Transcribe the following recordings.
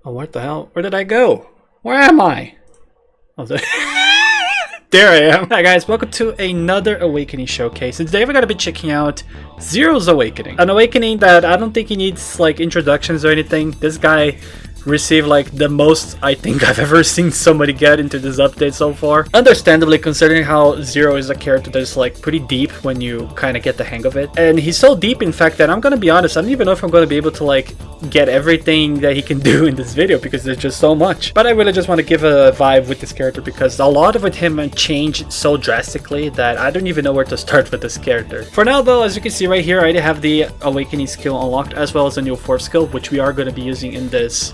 Oh, what the hell? Where did I go? Where am I? Oh, there I am. Hi guys, welcome to another Awakening showcase. And today we're gonna be checking out Zero's Awakening. An awakening that I don't think he needs like introductions or anything. This guy received like the most I think I've ever seen somebody get into this update so far. Understandably, considering how Zero is a character that's like pretty deep when you kind of get the hang of it. And he's so deep in fact that I'm gonna be honest, I don't even know if I'm gonna be able to like get everything that he can do in this video because there's just so much. But I really just want to give a vibe with this character because a lot of it him changed so drastically that I don't even know where to start with this character. For now though, as you can see right here, I already have the Awakening skill unlocked as well as a new 4th skill, which we are going to be using in this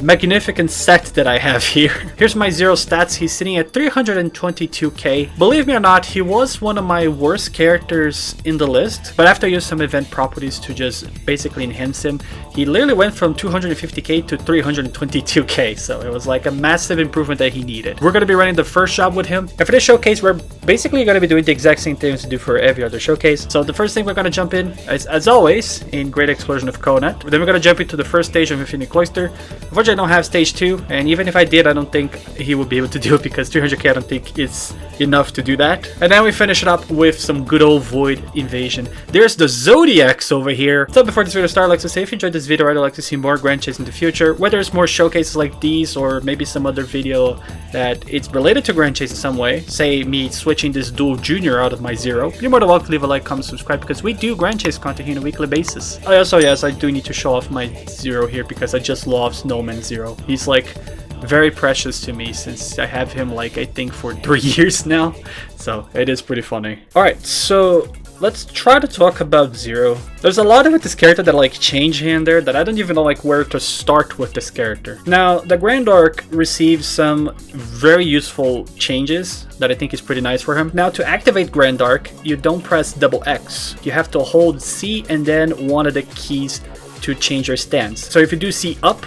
magnificent set that I have here. Here's my Zero stats. He's sitting at 322k. Believe me or not, he was one of my worst characters in the list, but after I used some event properties to just basically enhance him, he literally went from 250k to 322k, so it was like a massive improvement that he needed. We're going to be running the first job with him, and for this showcase we're basically going to be doing the exact same things we do for every other showcase. So the first thing we're going to jump in is, as always, in Great Explosion of Conet. Then we're going to jump into the first stage of Infinite Cloister. Unfortunately, I don't have stage 2, and even if I did, I don't think he would be able to do it because 300k I don't think is enough to do that. And then we finish it up with some good old Void Invasion. There's the Zodiacs over here. So before this video starts, I'd like to say if you enjoyed this video, I'd like to see more Grand Chase in the future, whether it's more showcases like these or maybe some other video that it's related to Grand Chase in some way, say me switching this Dual Junior out of my Zero. You're more than welcome to leave a like, comment, subscribe because we do Grand Chase content here on a weekly basis. Also, yes, I do need to show off my Zero here because I just love Snowman Zero. He's like very precious to me since I have him like I think for 3 years now, so it is pretty funny. Alright, so let's try to talk about Zero. There's a lot of this character that like change here and there that I don't even know like where to start with this character. Now the Grand Arc receives some very useful changes that I think is pretty nice for him. Now to activate Grand Arc, you don't press double X. You have to hold C and then one of the keys to change your stance. So if you do C up,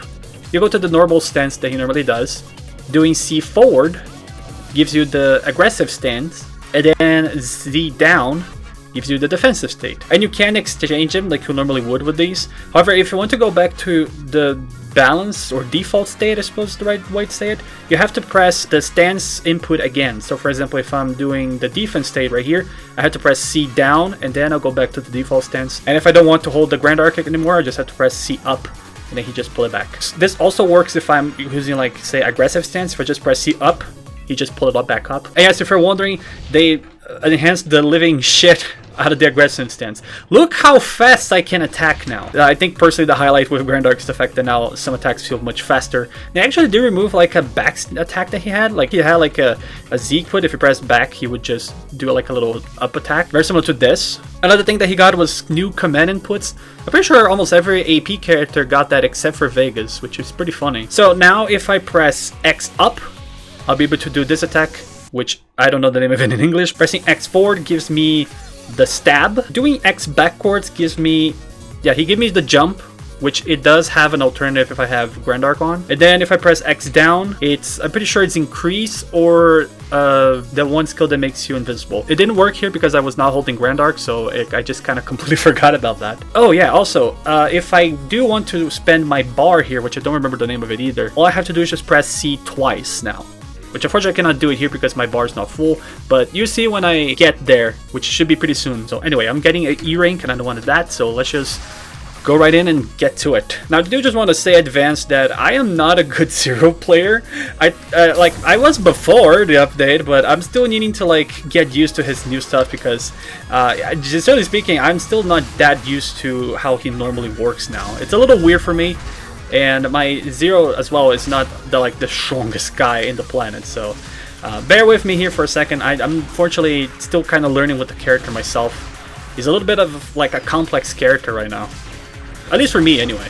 you go to the normal stance that he normally does. Doing C forward gives you the aggressive stance, and then Z down gives you the defensive state. And you can exchange them like you normally would with these. However, if you want to go back to the balance or default state, I suppose is the right way to say it, you have to press the stance input again. So for example, if I'm doing the defense state right here, I have to press C down and then I'll go back to the default stance. And if I don't want to hold the Grand Arc anymore, I just have to press C up and then he just pull it back. This also works if I'm using like say aggressive stance. If I just press C up, he just pull it up back up. And yes, if you're wondering, they enhanced the living shit out of the aggressive stance. Look how fast I can attack now. I think personally the highlight with Grand Arc is the fact that now some attacks feel much faster. They actually did remove like a back attack that he had. Like he had like a Z quit. If you press back, he would just do like a little up attack. Very similar to this. Another thing that he got was new command inputs. I'm pretty sure almost every AP character got that except for Vegas, which is pretty funny. So now if I press X up, I'll be able to do this attack, which I don't know the name of it in English. Pressing X forward gives me the stab. Doing X backwards gives me, yeah, he gave me the jump, which it does have an alternative if I have Grand Arc on. And then if I press X down, I'm pretty sure it's increase or the one skill that makes you invisible. It didn't work here because I was not holding Grand Arc, so I just kind of completely forgot about that. Oh yeah, also, if I do want to spend my bar here, which I don't remember the name of it either, all I have to do is just press C twice now. Which unfortunately I cannot do it here because my bar is not full, but you see when I get there, which should be pretty soon. So anyway, I'm getting an E rank and I don't want that, so let's just go right in and get to it. Now I do just want to say advanced that I am not a good Zero player. I was before the update, but I'm still needing to like get used to his new stuff because generally speaking, I'm still not that used to how he normally works now. It's a little weird for me. And my Zero as well is not the strongest guy in the planet, so bear with me here for a second. I'm unfortunately still kind of learning with the character myself. He's a little bit of like a complex character right now, at least for me anyway.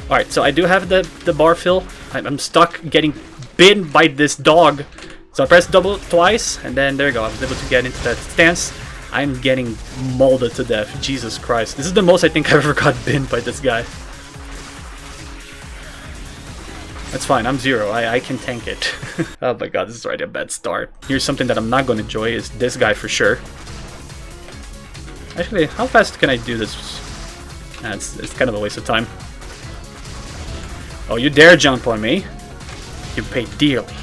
Alright, so I do have the bar fill. I'm stuck getting bitten by this dog, so I press double twice and then there you go, I was able to get into that stance. I'm getting molded to death. Jesus Christ, this is the most I think I've ever got bitten by this guy. That's fine, I'm Zero, I can tank it. Oh my god, this is already a bad start. Here's something that I'm not going to enjoy, is this guy for sure. Actually, how fast can I do this? It's kind of a waste of time. Oh, you dare jump on me? You pay dearly.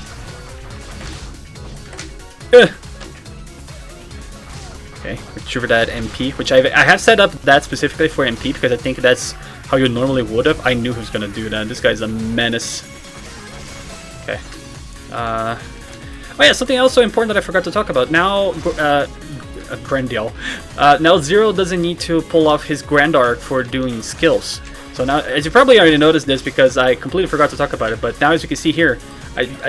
Okay, retriever that MP, which I have set up that specifically for MP because I think that's how you normally would have. I knew he was gonna do that. This guy's a menace. Okay. Oh yeah, something else so important that I forgot to talk about. Now, Grandiel. Now Zero doesn't need to pull off his Grand Arc for doing skills. So now, as you probably already noticed this because I completely forgot to talk about it, but now as you can see here,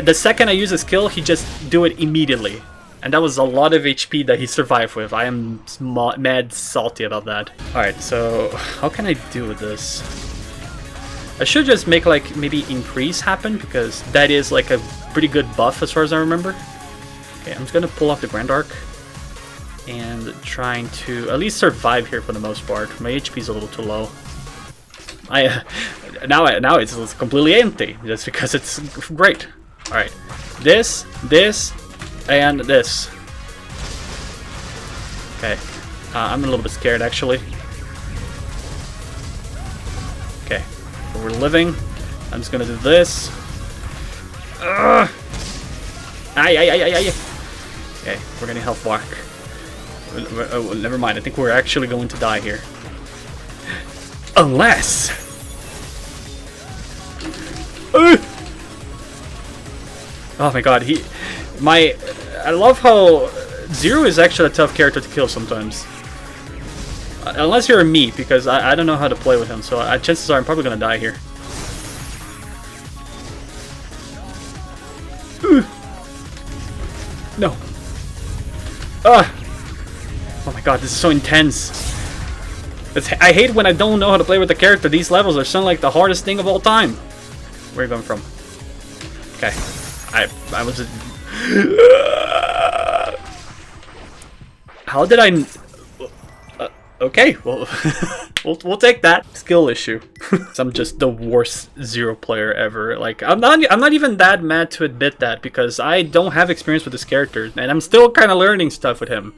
the second I use a skill, he just do it immediately. And that was a lot of HP that he survived with. I am mad salty about that. Alright, so how can I do with this? I should just make like maybe increase happen because that is like a pretty good buff as far as I remember. Okay, I'm just gonna pull off the Grand Arc and trying to at least survive here for the most part. My HP is a little too low. Now it's completely empty just because it's great. Alright, this, and this. Okay, I'm a little bit scared actually. Okay, we're living. I'm just gonna do this. Ay. Okay, we're getting health back. Oh, never mind. I think we're actually going to die here. Unless. Oh my god, I love how Zero is actually a tough character to kill sometimes. Unless you're me, because I don't know how to play with him, so chances are I'm probably gonna die here. No. Oh my god, this is so intense. I hate when I don't know how to play with the character. These levels are sound like the hardest thing of all time. Where are you going from? Okay. I was... How did I... okay, well, we'll take that. Skill issue. I'm just the worst Zero player ever. Like, I'm not even that mad to admit that because I don't have experience with this character and I'm still kind of learning stuff with him.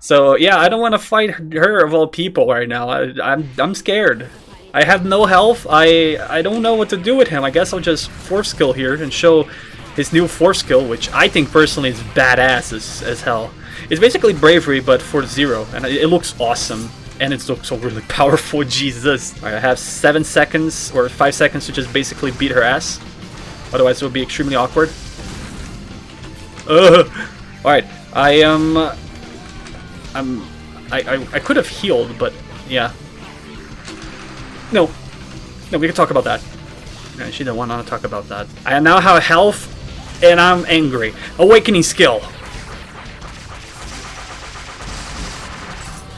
So yeah, I don't want to fight her of all people right now. I'm scared. I have no health. I don't know what to do with him. I guess I'll just force skill here and show his new force skill, which I think personally is badass as hell. It's basically bravery, but for Zero, and it looks awesome. And it looks so really powerful, Jesus. Alright, I have 7 seconds, or 5 seconds to just basically beat her ass. Otherwise it would be extremely awkward. Alright, I could have healed, but yeah. No, we can talk about that. No, she didn't want to talk about that. I now have health, and I'm angry. Awakening skill.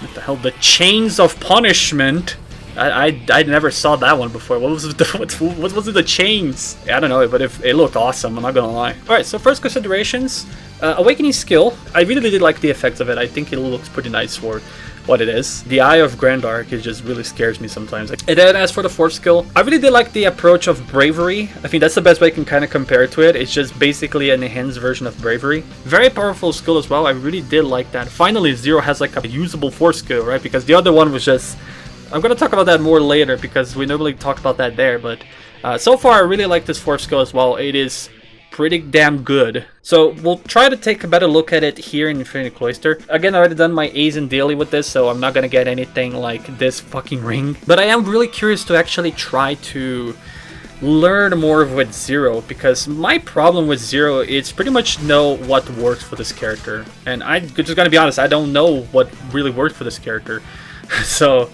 What the hell? The Chains of Punishment. I never saw that one before. What was the chains? I don't know, but it looked awesome. I'm not gonna lie. All right, so first considerations. Awakening skill. I really did like the effects of it. I think it looks pretty nice for what it is. The Eye of Grand Arc, it just really scares me sometimes. And then as for the fourth skill, I really did like the approach of bravery. I think that's the best way I can kind of compare it to it. It's just basically an enhanced version of bravery. Very powerful skill as well. I really did like that. Finally, Zero has like a usable force skill, right? Because the other one was just... I'm going to talk about that more later because we normally talk about that there. But so far, I really like this force skill as well. It is pretty damn good. So we'll try to take a better look at it here in Infinity Cloister. Again, I already done my A's and daily with this, so I'm not gonna get anything like this fucking ring. But I am really curious to actually try to learn more with Zero, because my problem with Zero is pretty much know what works for this character. And I just gotta be honest, I don't know what really works for this character. So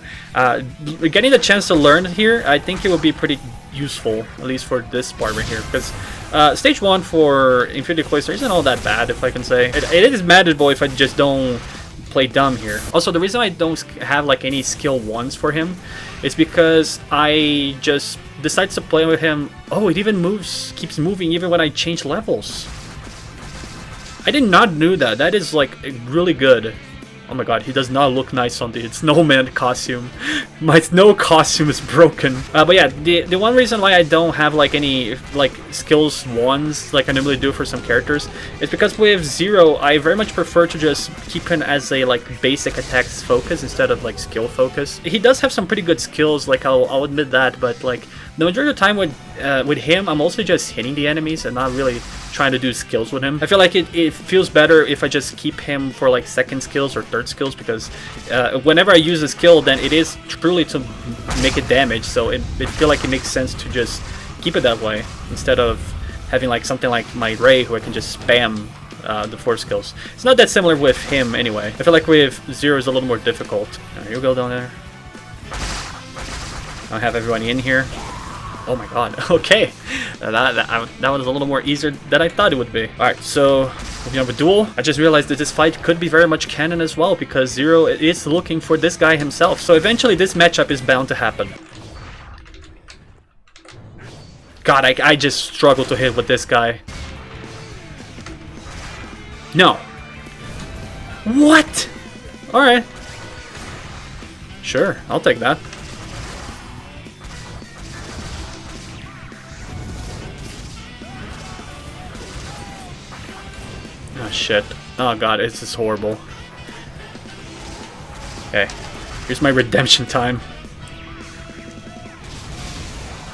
getting the chance to learn here, I think it would be pretty useful, at least for this part right here, because stage 1 for Infinity Cloister isn't all that bad, if I can say. It is manageable if I just don't play dumb here. Also, the reason I don't have like any skill 1s for him is because I just decide to play with him. Oh, it even keeps moving even when I change levels. I did not know that. That is like really good. Oh my god, he does not look nice on the snowman costume. My snow costume is broken. But yeah, the one reason why I don't have like any like skills 1s like I normally do for some characters is because with Zero, I very much prefer to just keep him as a like basic attacks focus instead of like skill focus. He does have some pretty good skills, like I'll admit that, but like the majority of the time with with him, I'm also just hitting the enemies and not really trying to do skills with him. I feel like it feels better if I just keep him for like second skills or third skills, because whenever I use a skill, then it is truly to make it damage, so it feel like it makes sense to just keep it that way instead of having like something like my Ray who I can just spam the 4 skills. It's not that similar with him anyway. I feel like with Zero is a little more difficult. Here you go down there. I have everyone in here. Oh my god, okay. That was a little more easier than I thought it would be. Alright, so moving on with Duel. I just realized that this fight could be very much canon as well, because Zero is looking for this guy himself. So eventually this matchup is bound to happen. God, I just struggle to hit with this guy. No. What? Alright. Sure, I'll take that. Oh shit. Oh god, this is horrible. Okay. Here's my redemption time.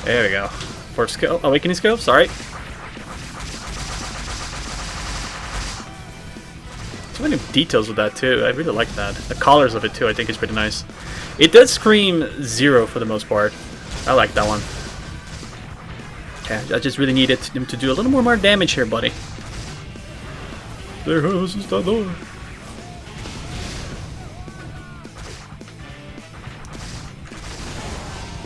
There we go. 4th skill. Awakening skill, sorry. So many details with that too. I really like that. The colors of it too, I think is pretty nice. It does scream Zero for the most part. I like that one. Okay, I just really needed him to do a little more damage here, buddy. There goes the door.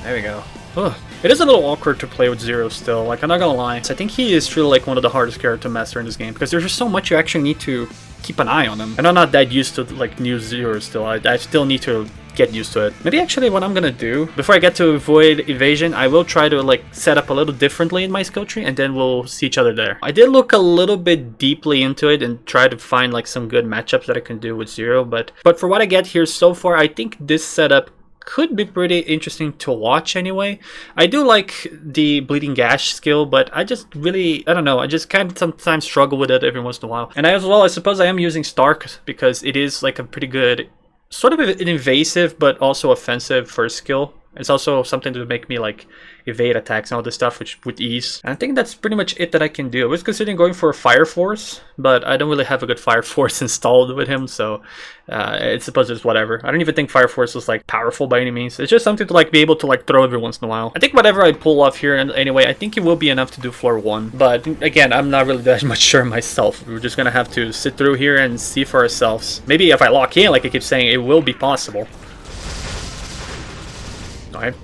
There we go. Ugh. It is a little awkward to play with Zero still, like I'm not gonna lie. So I think he is truly like one of the hardest characters to master in this game, because there's just so much you actually need to keep an eye on him. And I'm not that used to like new Zero still. I still need to get used to it. Maybe actually what I'm gonna do, before I get to avoid evasion, I will try to like set up a little differently in my skill tree, and then we'll see each other there. I did look a little bit deeply into it and try to find like some good matchups that I can do with Zero, but for what I get here so far, I think this setup could be pretty interesting to watch anyway. I do like the Bleeding Gash skill, but I just really, I don't know, I just kind of sometimes struggle with it every once in a while. And as well, I suppose I am using Stark because it is like a pretty good, sort of an invasive but also offensive first skill. It's also something to make me like evade attacks and all this stuff with ease. And I think that's pretty much it that I can do. I was considering going for a Fire Force, but I don't really have a good Fire Force installed with him, so I suppose it's whatever. I don't even think Fire Force is like powerful by any means. It's just something to like be able to like throw every once in a while. I think whatever I pull off here anyway, I think it will be enough to do floor 1. But again, I'm not really that much sure myself. We're just gonna have to sit through here and see for ourselves. Maybe if I lock in, like I keep saying, it will be possible. Alright,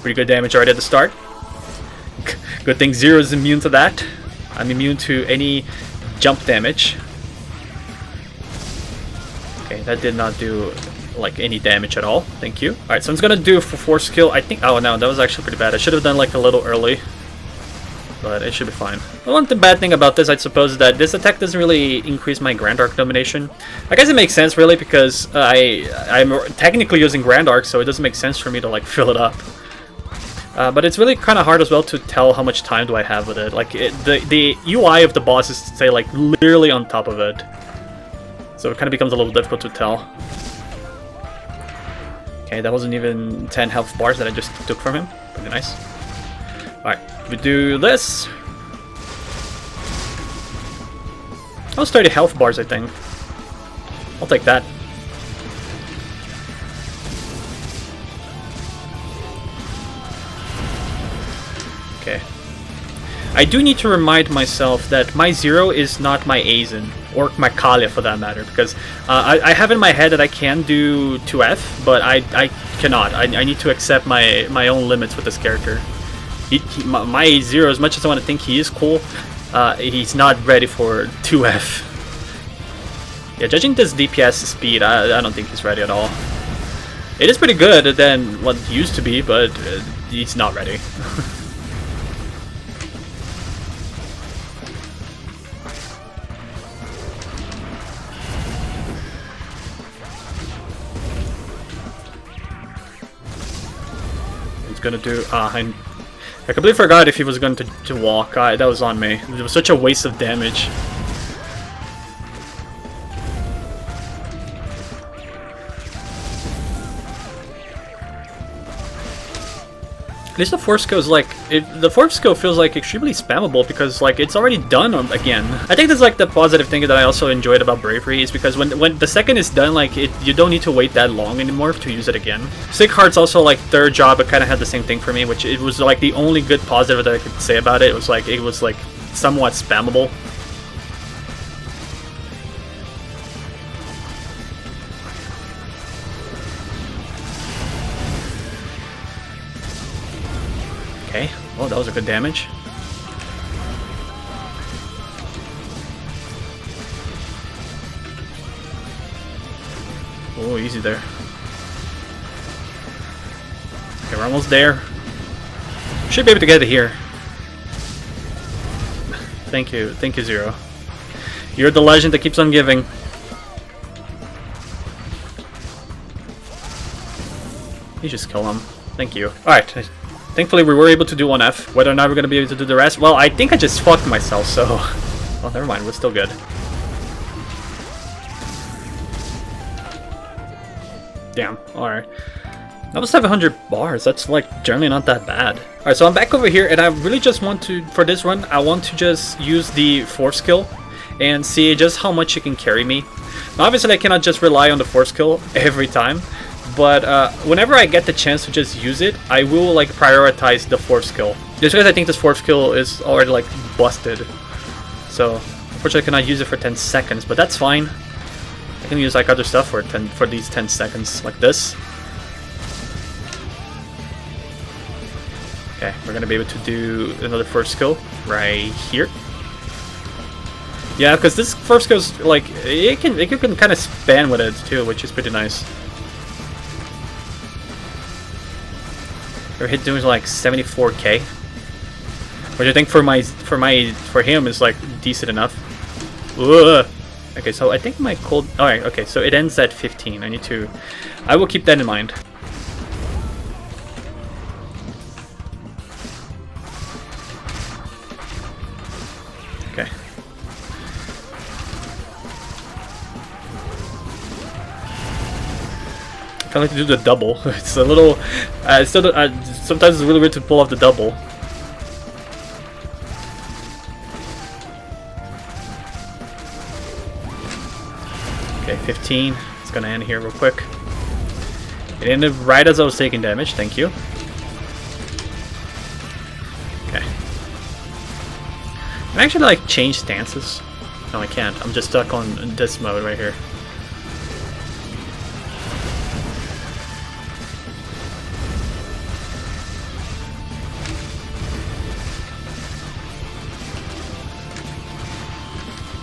pretty good damage already at the start. Good thing Zero is immune to that. I'm immune to any jump damage. Okay, that did not do like any damage at all. Thank you. Alright, so I'm gonna do for 4 skill. I think, oh no, that was actually pretty bad. I should have done like a little early, but it should be fine. The one bad thing about this, I suppose, is that this attack doesn't really increase my Grand Arc domination. I guess it makes sense really, because I'm technically using Grand Arc, so it doesn't make sense for me to like fill it up. But it's really kind of hard as well to tell how much time do I have with it. Like the UI of the boss is, say, like literally on top of it, so it kind of becomes a little difficult to tell. Okay, that wasn't even 10 health bars that I just took from him. Pretty nice. Alright, we do this. That was 30 health bars, I think. I'll take that. Okay. I do need to remind myself that my Zero is not my Aizen, or my Kalia for that matter, because I have in my head that I can do 2F, but I cannot. I need to accept my own limits with this character. My Zero, as much as I want to think he is cool, he's not ready for 2F. Yeah, judging this DPS speed, I don't think he's ready at all. It is pretty good than what it used to be, but he's not ready. He's gonna do... I completely forgot if he was going to walk. That was on me. It was such a waste of damage. least the force skill is like, the force skill feels like extremely spammable because like it's already done again. I think that's like the positive thing that I also enjoyed about Bravery is because when the second is done, like you don't need to wait that long anymore to use it again. Sick Hearts also, like their job, it kind of had the same thing for me, which it was like the only good positive that I could say about it. It was like somewhat spammable. Okay, oh, that was a good damage. Oh, easy there. Okay, we're almost there. Should be able to get it here. Thank you, Zero. You're the legend that keeps on giving. You just kill him. Thank you. Alright. Thankfully we were able to do 1F. Whether or not we're going to be able to do the rest, well, I think I just fucked myself, so... Well, never mind, we're still good. Damn, alright. That was 700 bars, that's like generally not that bad. Alright, so I'm back over here and I really just want to, for this run, I want to just use the force skill and see just how much it can carry me. Now obviously I cannot just rely on the force skill every time, but whenever I get the chance to just use it, I will like prioritize the force skill. Just because I think this force skill is already like busted. So unfortunately I cannot use it for 10 seconds, but that's fine. I can use like other stuff for these 10 seconds, like this. Okay, we're gonna be able to do another first skill right here. Yeah, because this first skill is like it can kind of span with it too, which is pretty nice. Our hit doing like 74k, which I think for him is like decent enough. Ugh. Okay, so I think my cold. All right, okay, so it ends at 15. I will keep that in mind. Okay. I like to do the double. It's a little. Sometimes it's really weird to pull off the double. Okay, 15. It's gonna end here real quick. It ended right as I was taking damage. Thank you. Okay. Can I actually like change stances? No, I can't. I'm just stuck on this mode right here.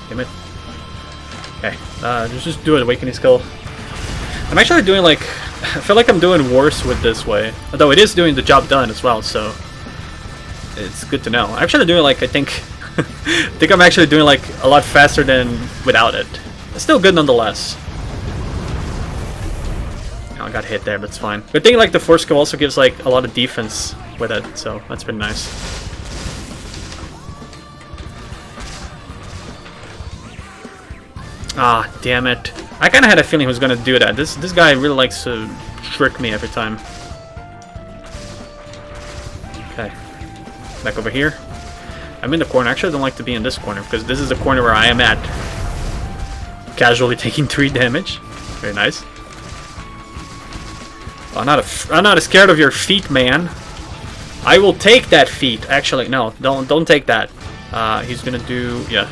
Damn it. Okay, just do an awakening skill. I'm actually doing like, I feel like I'm doing worse with this way. Although it is doing the job done as well, so it's good to know. I'm actually doing like, I think I'm actually doing like a lot faster than without it. It's still good nonetheless. Oh, I got hit there, but it's fine. Good thing like the force skill also gives like a lot of defense with it, so that's pretty nice. Ah, damn it. I kind of had a feeling he was going to do that. This guy really likes to trick me every time. Okay. Back over here. I'm in the corner. Actually, I don't like to be in this corner because this is the corner where I am at. Casually taking 3 damage. Very nice. I'm not scared of your feet, man. I will take that feat. Actually, no. Don't take that. He's going to do... Yeah.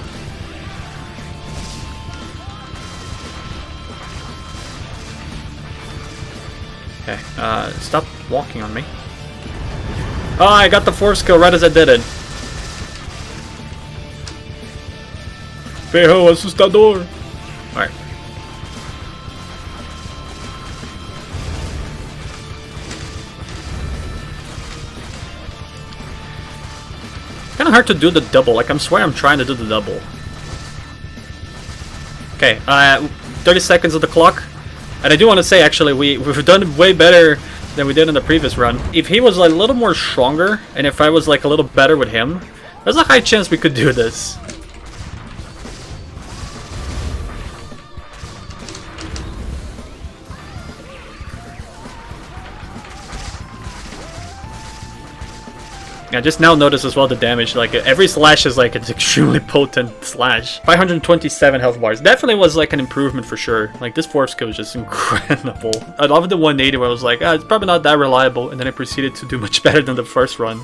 Okay, stop walking on me. Oh, I got the force skill right as I did it. Ferro assustador. Alright. Kinda hard to do the double, like I swear I'm trying to do the double. Okay, 30 seconds of the clock. And I do want to say, actually, we've done way better than we did in the previous run. If he was like, a little more stronger, and if I was like a little better with him, there's a high chance we could do this. Yeah, just now notice as well the damage. Like every slash is like an extremely potent slash. 527 health bars. Definitely was like an improvement for sure. Like this force skill is just incredible. I love the 180 where I was like, it's probably not that reliable, and then I proceeded to do much better than the first run.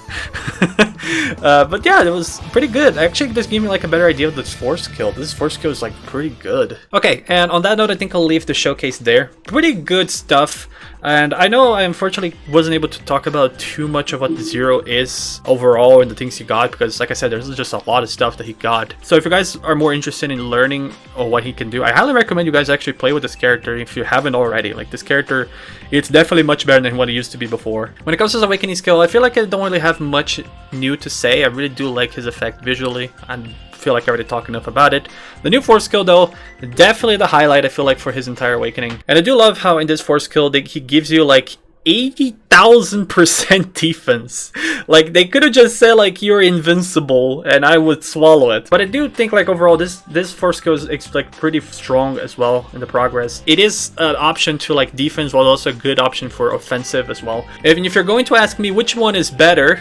But yeah, it was pretty good. Actually, this gave me like a better idea of this force skill. This force skill is like pretty good. Okay, and on that note, I think I'll leave the showcase there. Pretty good stuff. And I know I unfortunately wasn't able to talk about too much of what Zero is overall and the things he got, because like I said, there's just a lot of stuff that he got. So if you guys are more interested in learning what he can do, I highly recommend you guys actually play with this character if you haven't already. Like this character, it's definitely much better than what it used to be before. When it comes to his awakening skill, I feel like I don't really have much new to say. I really do like his effect visually, and feel like I already talked enough about it. The new force skill though, definitely the highlight I feel like for his entire awakening. And I do love how in this force skill he gives you like 80,000% defense. Like they could have just said like you're invincible and I would swallow it. But I do think like overall this force skill is like pretty strong as well in the progress. It is an option to like defense, while also a good option for offensive as well. Even if you're going to ask me which one is better,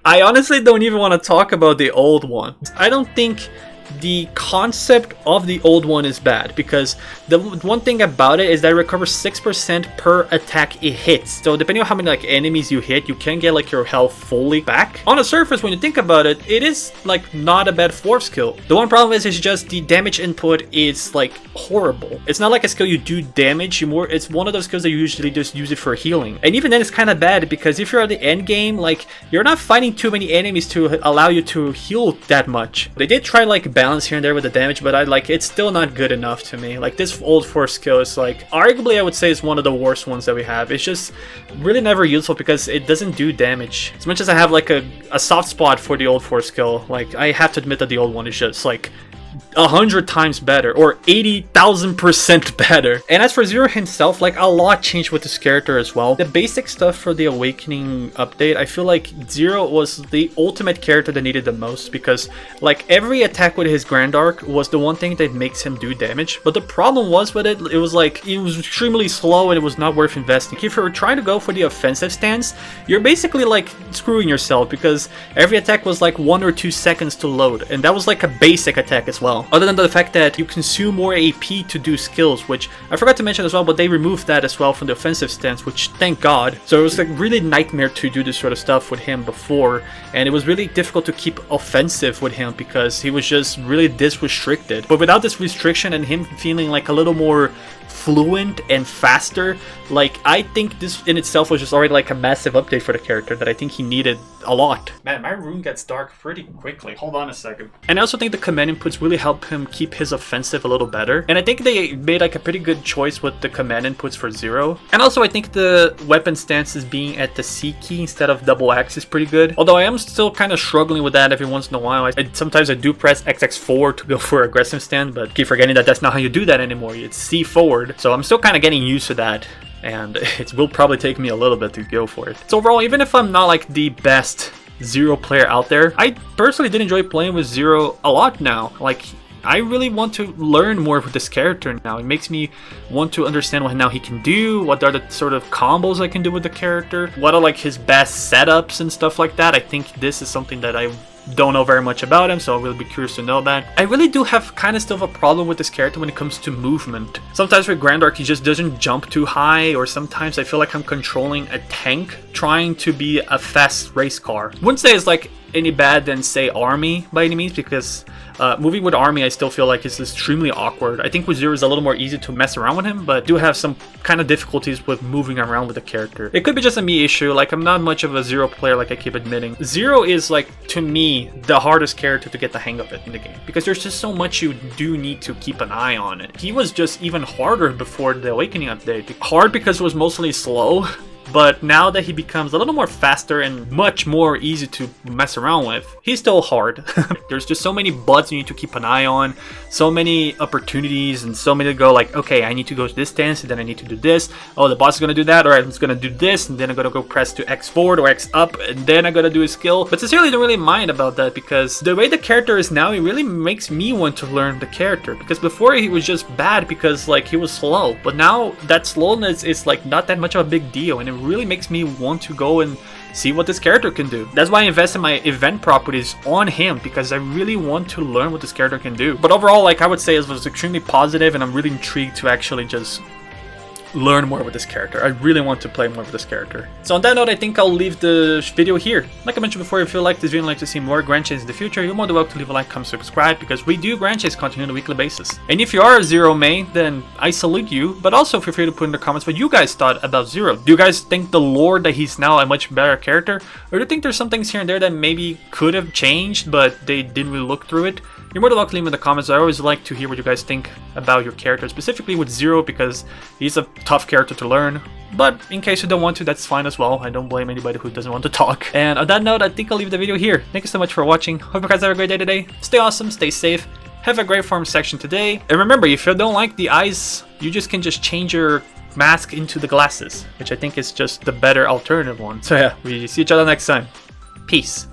I honestly don't even want to talk about the old one. I don't think the concept of the old one is bad, because the one thing about it is that it recovers 6% per attack it hits. So depending on how many like enemies you hit, you can get like your health fully back. On the surface, when you think about it, it is like not a bad force skill. The one problem is just the damage input is like horrible. It's not like a skill you do damage, it's one of those skills that you usually just use it for healing. And even then it's kind of bad, because if you're at the end game, like you're not fighting too many enemies to allow you to heal that much. They did try like balance here and there with the damage, but it's still not good enough to me. Like this old force skill is like arguably I would say is one of the worst ones that we have. It's just really never useful because it doesn't do damage. As much as I have like a soft spot for the old force skill, like I have to admit that the old one is just like 100 times better, or 80,000% better. And as for Zero himself, like a lot changed with this character as well. The basic stuff for the Awakening update, I feel like Zero was the ultimate character that needed the most, because like every attack with his Grand Arc was the one thing that makes him do damage. But the problem was with it was like it was extremely slow and it was not worth investing. If you're trying to go for the offensive stance, you're basically like screwing yourself, because every attack was like 1 or 2 seconds to load, and that was like a basic attack as well. Other than the fact that you consume more AP to do skills, which I forgot to mention as well, but they removed that as well from the offensive stance, which thank God. So it was like really nightmare to do this sort of stuff with him before, and it was really difficult to keep offensive with him because he was just really this restricted. But without this restriction and him feeling like a little more fluent and faster, like I think this in itself was just already like a massive update for the character that I think he needed a lot. Man, my room gets dark pretty quickly. Hold on a second. And I also think the command inputs really help him keep his offensive a little better. And I think they made like a pretty good choice with the command inputs for Zero. And also I think the weapon stances being at the C key instead of double X is pretty good. Although I am still kind of struggling with that every once in a while. Sometimes I do press XX4 to go for aggressive stand, but keep forgetting that that's not how you do that anymore. It's C forward. So I'm still kind of getting used to that, and it will probably take me a little bit to go for it. So overall, even if I'm not like the best Zero player out there, I personally did enjoy playing with Zero a lot now. Like, I really want to learn more with this character now. It makes me want to understand what now he can do, what are the sort of combos I can do with the character, what are like his best setups and stuff like that. I think this is something that I don't know very much about him, so I'll really be curious to know that. I really do have kind of still of a problem with this character when it comes to movement. Sometimes with Grand Arc he just doesn't jump too high, or sometimes I feel like I'm controlling a tank trying to be a fast race car. Wouldn't say it's like any bad than say Army by any means, because moving with Army I still feel like it's extremely awkward. I think with Zero is a little more easy to mess around with him, but do have some kind of difficulties with moving around with the character. It could be just a me issue, like I'm not much of a Zero player like I keep admitting. Zero is like, to me, the hardest character to get the hang of it in the game, because there's just so much you do need to keep an eye on it. He was just even harder before the Awakening update. Hard because it was mostly slow, but now that he becomes a little more faster and much more easy to mess around with, he's still hard. There's just so many buttons you need to keep an eye on, so many opportunities, and so many to go like, okay, I need to go to this stance, and then I need to do this. Oh, the boss is gonna do that, or I'm just gonna do this, and then I'm gonna go press to X forward or X up, and then I'm gonna do a skill. But sincerely, don't really mind about that, because the way the character is now, it really makes me want to learn the character. Because before he was just bad because like he was slow, but now that slowness is like not that much of a big deal, and it really makes me want to go and see what this character can do. That's why I invest in my event properties on him, because I really want to learn what this character can do. But overall, like I would say, it was extremely positive, and I'm really intrigued to actually just learn more with this character. I really want to play more with this character. So on that note, I think I'll leave the video here. Like I mentioned before, if you like this video and like to see more Grand Chase in the future, you're more than welcome to leave a like, comment, subscribe, because we do Grand Chase content on a weekly basis. And if you are a Zero main, then I salute you, but also feel free to put in the comments what you guys thought about Zero. Do you guys think the lore that he's now a much better character, or do you think there's some things here and there that maybe could have changed, but they didn't really look through it? You're more than welcome to leave in the comments. I always like to hear what you guys think about your character, specifically with Zero, because he's a tough character to learn. But in case you don't want to, that's fine as well. I don't blame anybody who doesn't want to talk. And on that note, I think I'll leave the video here. Thank you so much for watching. Hope you guys have a great day today. Stay awesome, stay safe, have a great farm section today. And remember, if you don't like the eyes, you can just change your mask into the glasses, which I think is just the better alternative one. So yeah, we see each other next time. Peace.